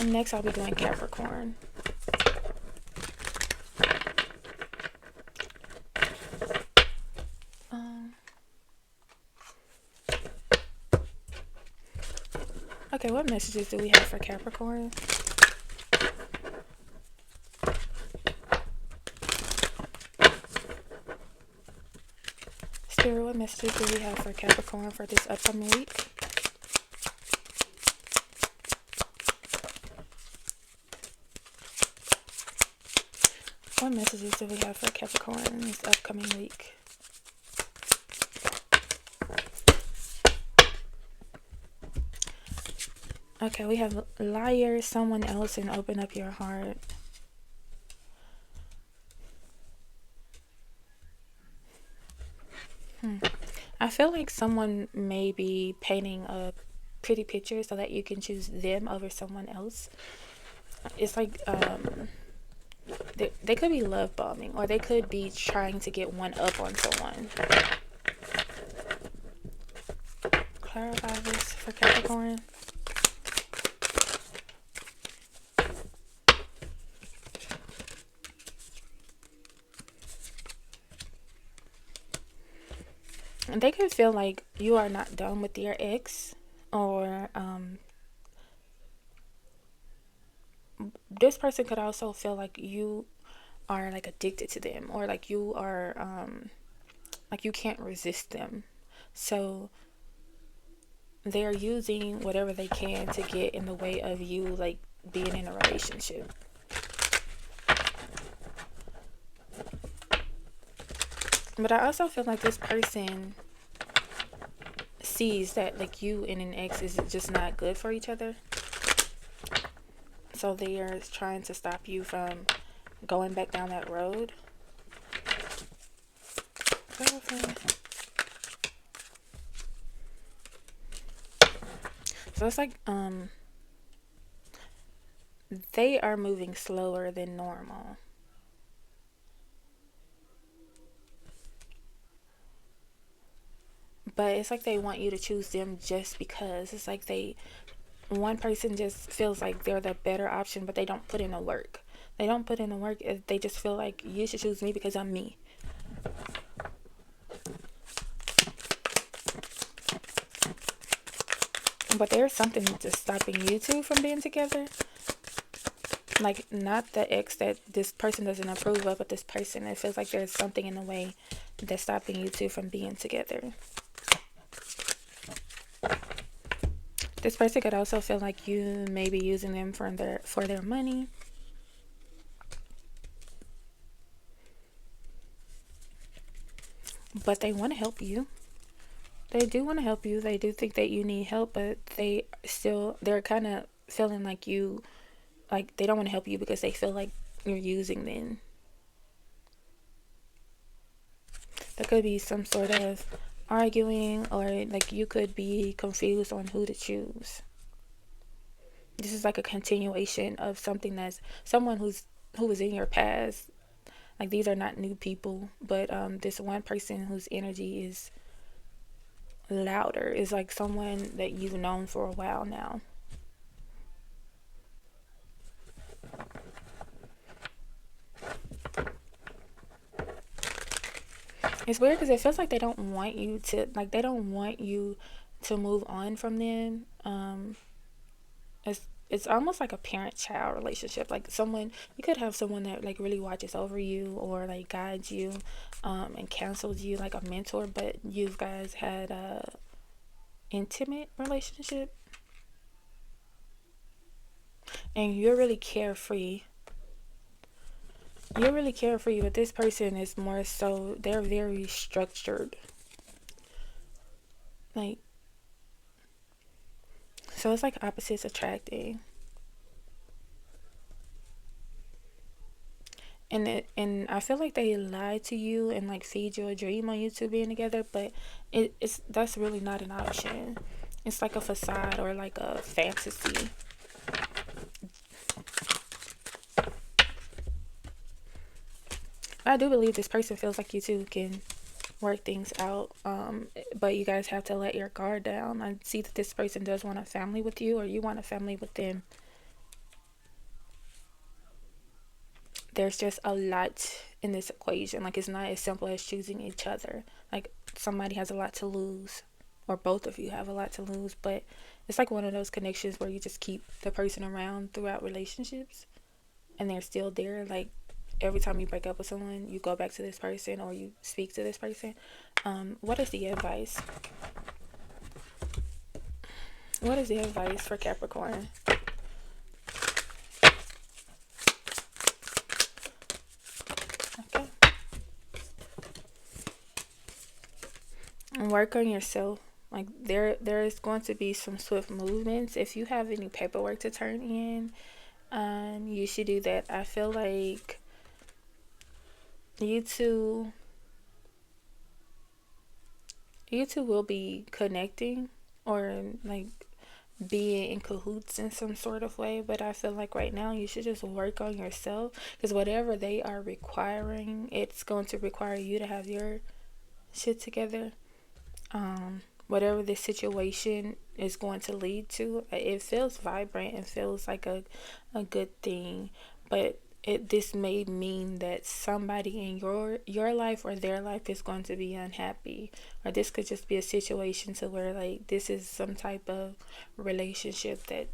And next I'll be doing Capricorn. Um, okay, what messages do we have for Capricorn? Spirit, what messages do we have for Capricorn for this upcoming week? What messages do we have for Capricorn this upcoming week? Okay, we have liar, someone else, and open up your heart. I feel like someone may be painting a pretty picture so that you can choose them over someone else. It's like they could be love bombing, or they could be trying to get one up on someone. Clarify this for Capricorn. And they could feel like you are not done with your ex, or this person could also feel like you are like addicted to them, or like you are like you can't resist them. So they're using whatever they can to get in the way of you like being in a relationship. But I also feel like this person sees that like you and an ex is just not good for each other. So they are trying to stop you from going back down that road. So it's like they are moving slower than normal. But it's like they want you to choose them just because. It's like one person just feels like they're the better option, but they don't put in the work. They don't put in the work. They just feel like you should choose me because I'm me. But there's something just stopping you two from being together. Like, not the ex that this person doesn't approve of, but this person. It feels like there's something in the way that's stopping you two from being together. This person could also feel like you may be using them for their money. But they want to help you. They do want to help you. They do think that you need help, but they're kind of feeling like they don't want to help you because they feel like you're using them. There could be some sort of arguing, or like you could be confused on who to choose. This is like a continuation of something that's someone who was in your past. Like, these are not new people, but this one person whose energy is louder is like someone that you've known for a while now. It's weird because it feels like they don't want you to move on from them. It's almost like a parent-child relationship. Like, you could have someone that like really watches over you, or like guides you, and counsels you, like a mentor. But you guys had a intimate relationship, and you're really carefree. You're really carefree, but this person is more so, they're very structured. Like, so it's like opposites attracting. And I feel like they lie to you and like feed you a dream on you two being together, but that's really not an option. It's like a facade or like a fantasy. I do believe this person feels like you two can work things out, but you guys have to let your guard down. I see that this person does want a family with you, or you want a family with them. there's just a lot in this equation. Like, it's not as simple as choosing each other. Like, somebody has a lot to lose, or both of you have a lot to lose, but it's like one of those connections where you just keep the person around throughout relationships and they're still there. Like, every time you break up with someone, you go back to this person or you speak to this person. What is the advice? What is the advice for Capricorn? Okay. And work on yourself. Like, there is going to be some swift movements. If you have any paperwork to turn in, you should do that. I feel like you two will be connecting, or like being in cahoots in some sort of way, but I feel like right now you should just work on yourself, because whatever they are requiring, it's going to require you to have your shit together. Whatever this situation is going to lead to, it feels vibrant and feels like a good thing, but this may mean that somebody in your life or their life is going to be unhappy, or this could just be a situation to where, like, this is some type of relationship that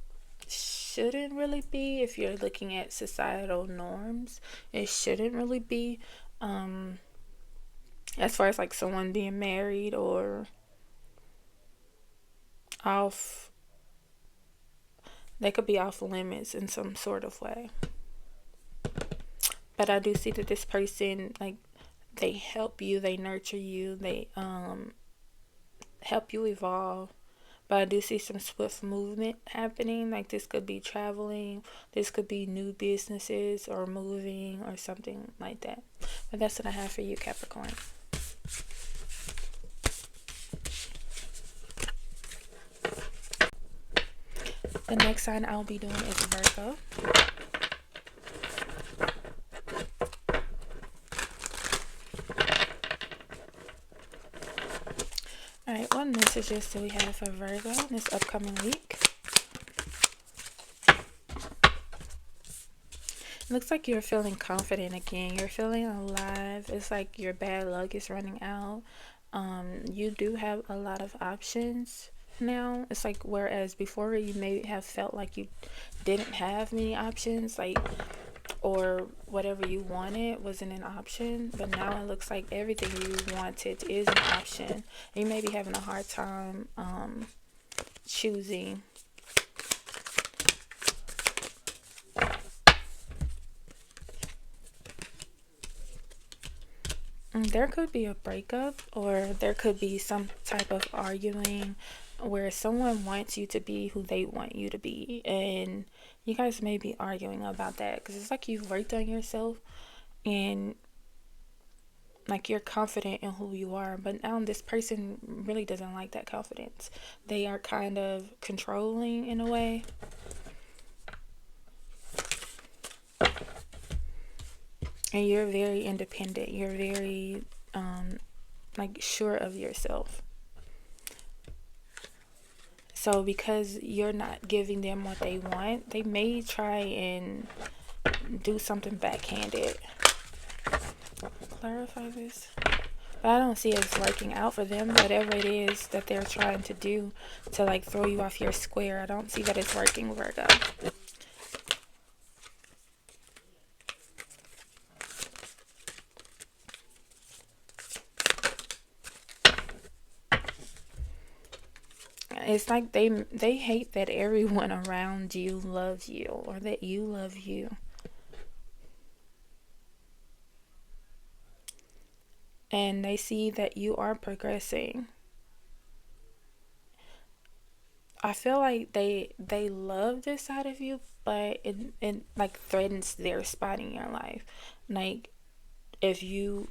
shouldn't really be. If you're looking at societal norms, it shouldn't really be, as far as like someone being married or off, they could be off limits in some sort of way. But I do see that this person, like, they help you, they nurture you, they help you evolve. But I do see some swift movement happening. Like, this could be traveling, this could be new businesses or moving or something like that. But that's what I have for you, Capricorn. The next sign I'll be doing is Virgo. Alright, what messages do we have for Virgo this upcoming week? It looks like you're feeling confident again. You're feeling alive. It's like your bad luck is running out. You do have a lot of options now. It's like, whereas before you may have felt like you didn't have many options, like, or whatever you wanted wasn't an option, but now it looks like everything you wanted is an option. You may be having a hard time choosing. There could be a breakup, or there could be some type of arguing where someone wants you to be who they want you to be, and you guys may be arguing about that, because it's like you've worked on yourself and like you're confident in who you are, but now this person really doesn't like that confidence. They are kind of controlling in a way. And you're very independent. You're very like sure of yourself. So because you're not giving them what they want, they may try and do something backhanded. Clarify this. But I don't see it working out for them. Whatever it is that they're trying to do to like throw you off your square, I don't see that it's working, Virgo. It's like they hate that everyone around you loves you, or that you love you. And they see that you are progressing. I feel like they love this side of you, but it like threatens their spot in your life. Like, if you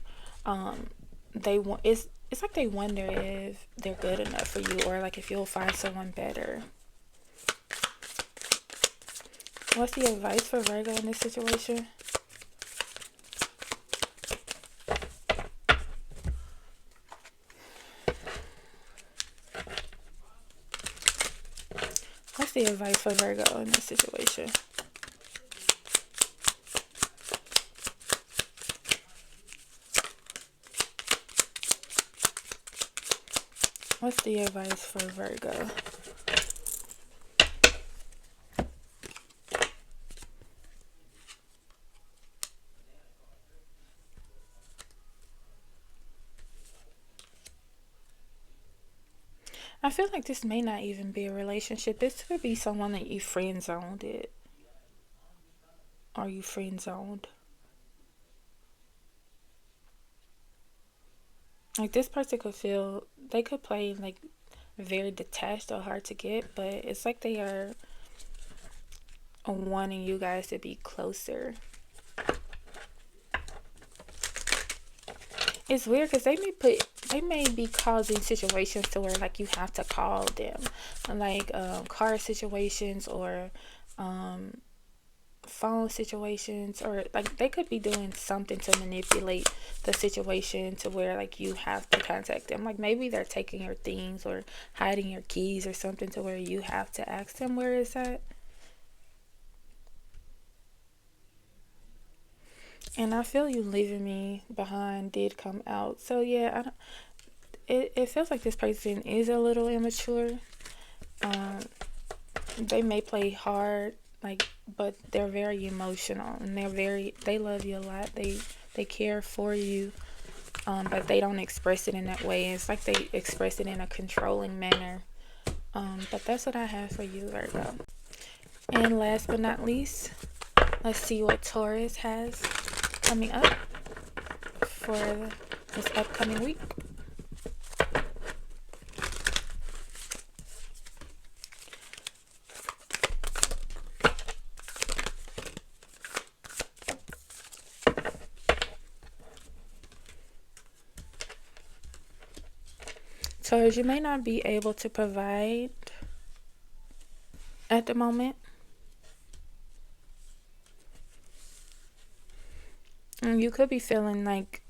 they want, it's like they wonder if they're good enough for you, or like if you'll find someone better. What's the advice for Virgo in this situation? What's the advice for Virgo in this situation? What's the advice for Virgo? I feel like this may not even be a relationship. This could be someone that you friend zoned it. Are you friend zoned? Like this person could feel, they could play like very detached or hard to get, but it's like they are wanting you guys to be closer. It's weird because they may be causing situations to where like you have to call them, like car situations or phone situations, or like they could be doing something to manipulate the situation to where like you have to contact them. Like maybe they're taking your things or hiding your keys or something to where you have to ask them where is that. And I feel you leaving me behind did come out. So yeah, it feels like this person is a little immature. Um, they may play hard, like, but they're very emotional and they love you a lot. They care for you, but they don't express it in that way. It's like they express it in a controlling manner. But that's what I have for you, Virgo. And last but not least, let's see what Taurus has coming up for this upcoming week. Taurus, you may not be able to provide at the moment. You could be feeling like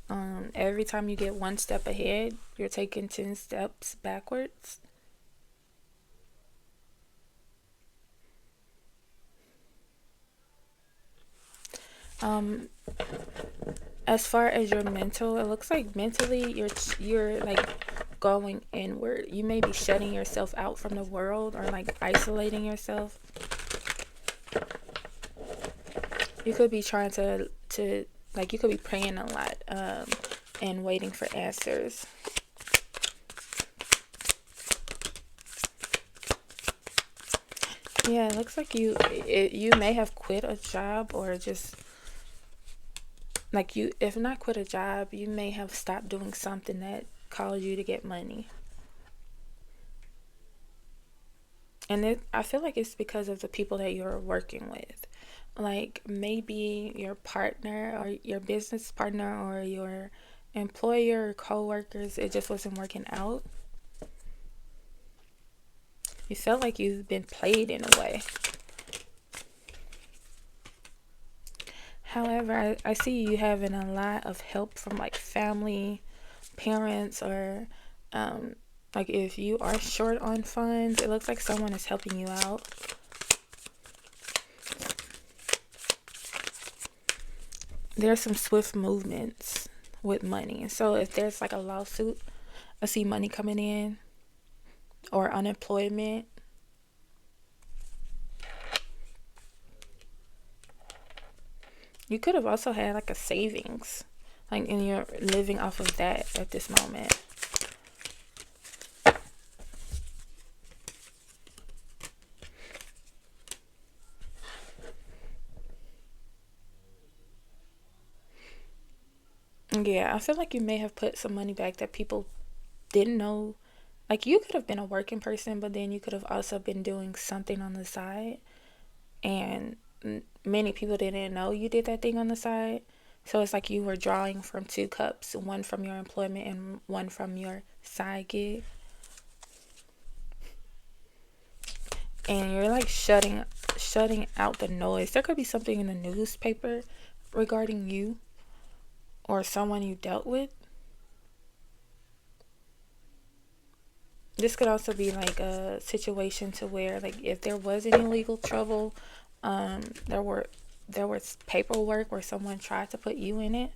every time you get one step ahead, you're taking 10 steps backwards. Um, as far as your mental, it looks like mentally you're like going inward. You may be shutting yourself out from the world or like isolating yourself. You could be trying to like you could be praying a lot and waiting for answers. Yeah, it looks like you may have quit a job or just like you, if not quit a job, you may have stopped doing something that caused you to get money. And I feel like it's because of the people that you're working with. Like maybe your partner or your business partner or your employer or co-workers, it just wasn't working out. You felt like you've been played in a way. However, I see you having a lot of help from like family, parents, or like if you are short on funds, it looks like someone is helping you out. There's some swift movements with money. So if there's like a lawsuit, I see money coming in or unemployment. You could have also had like a savings, like, and you're living off of that at this moment. Yeah, I feel like you may have put some money back that people didn't know. Like you could have been a working person, but then you could have also been doing something on the side, and many people didn't know you did that thing on the side. So it's like you were drawing from two cups, one from your employment and one from your side gig. And you're like shutting out the noise. There could be something in the newspaper regarding you or someone you dealt with. This could also be like a situation to where like if there was any legal trouble, um, there were there was paperwork where someone tried to put you in it.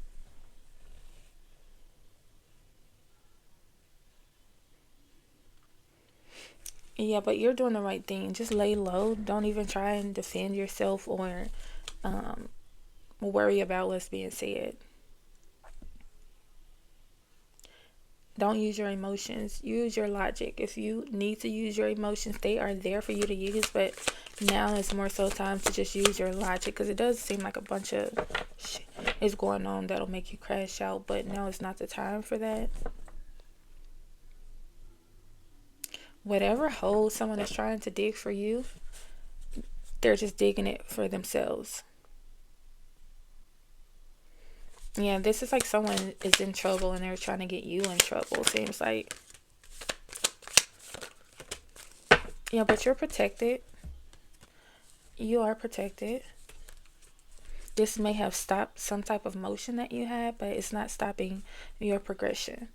Yeah, but you're doing the right thing. Just lay low. Don't even try and defend yourself or um, worry about what's being said. Don't use your emotions. Use your logic. If you need to use your emotions, they are there for you to use. But now it's more so time to just use your logic, because it does seem like a bunch of shit is going on that'll make you crash out. But now it's not the time for that. Whatever hole someone is trying to dig for you, they're just digging it for themselves. Yeah, this is like someone is in trouble and they're trying to get you in trouble. Seems like. Yeah, but you're protected. You are protected. This may have stopped some type of motion that you had, but it's not stopping your progression.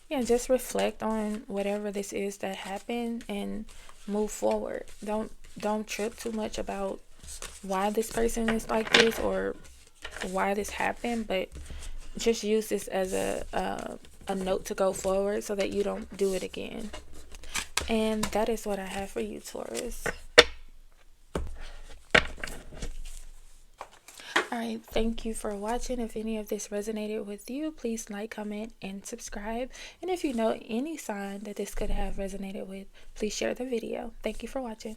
Yeah, just reflect on whatever this is that happened and move forward. Don't trip too much about why this person is like this or why this happened, but just use this as a note to go forward so that you don't do it again. And that is what I have for you, Taurus. Alright, thank you for watching. If any of this resonated with you, please like, comment, and subscribe. And if you know any sign that this could have resonated with, please share the video. Thank you for watching.